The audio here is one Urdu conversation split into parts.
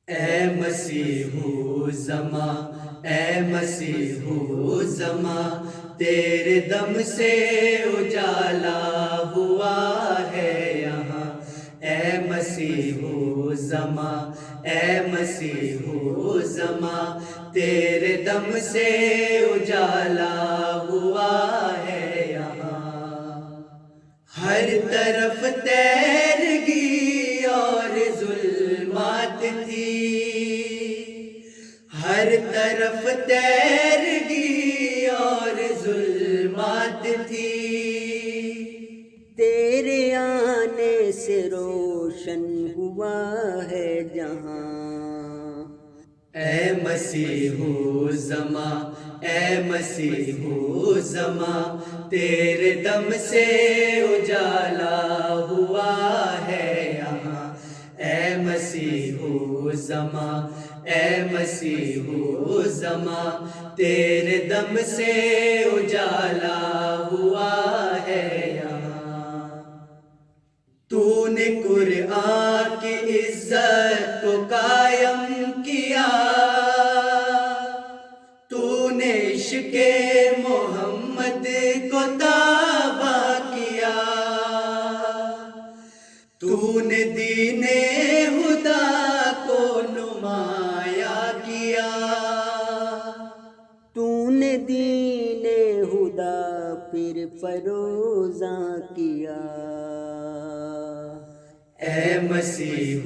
اے مسیح زماں، اے مسیح زماں، تیرے دم سے اجالا ہوا ہے یہاں۔ اے مسیح زماں، اے مسیح زماں، تیرے دم سے اجالا ہوا ہے یہاں۔ ہر طرف تیرگی اور ظلمات تھی، ہر طرف تیرگی اور ظلمات تھی، تیرے آنے سے روشن ہوا ہے جہاں۔ اے مسیح زماں، اے مسیح زماں، تیرے دم سے اجالا ہوا ہے یہاں۔ اے مسیح زماں، اے مسیح زماں، تیرے دم سے اجالا ہوا ہے یہاں۔ تو نے قرآن کی عزت کو قائم کیا، تو نے عشق محمد کو تابع کیا، تو نے دین خدا کو نمایاں کیا، تو نے دین خدا پھر فروزاں کیا۔ اے مسیح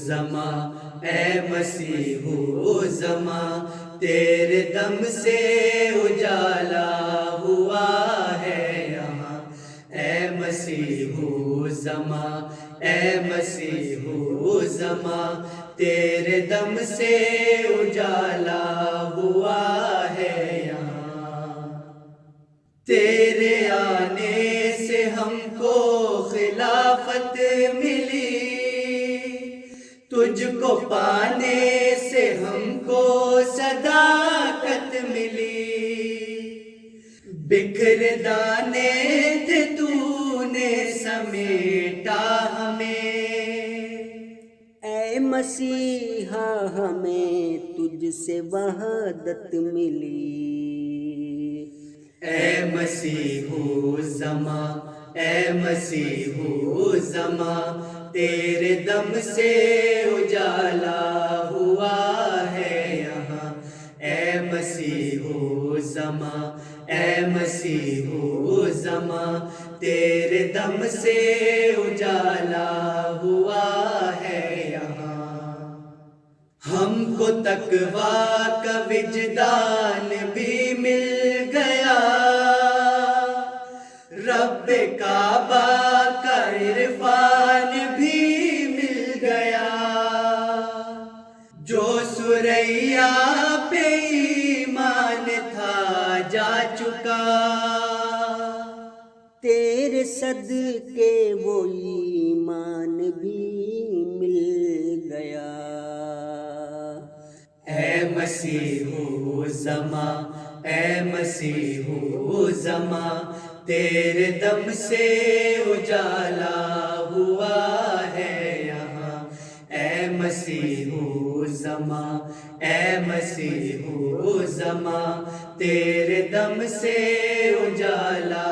زماں، اے مسیح زماں، تیرے دم سے اجالا ہوا ہے یہاں۔ اے مسیح زماں، اے مسیح زماں، تیرے دم سے اجالا ہوا ہے یہاں۔ تیرے آنے سے ہم کو خلافت ملی، تجھ کو پانے سے ہم کو صداقت ملی، بکھر دانے تھے تو نے سمیٹا ہمیں۔ اے مسیحا ہمیں تجھ سے وحدت ملی۔ اے مسیح زماں، اے مسیح زماں، تیرے دم سے اجالا ہوا ہے یہاں۔ اے مسیح زماں، اے مسیح زماں، تیرے دم سے اجالا ہوا ہے یہاں۔ ہم کو تقویٰ کا وجدان بھی مل گیا، رب کعبہ کا عرفان بھی مل گیا، جو ثریا پہ ایمان تھا جا چکا، تیرے صدقے وہ ایمان بھی مل گیا۔ اے مسیح زماں، اے مسیح زماں، تیرے دم سے اجالا ہوا ہے یہاں۔ اے مسیح زماں، اے مسیح زماں، تیرے دم سے اجالا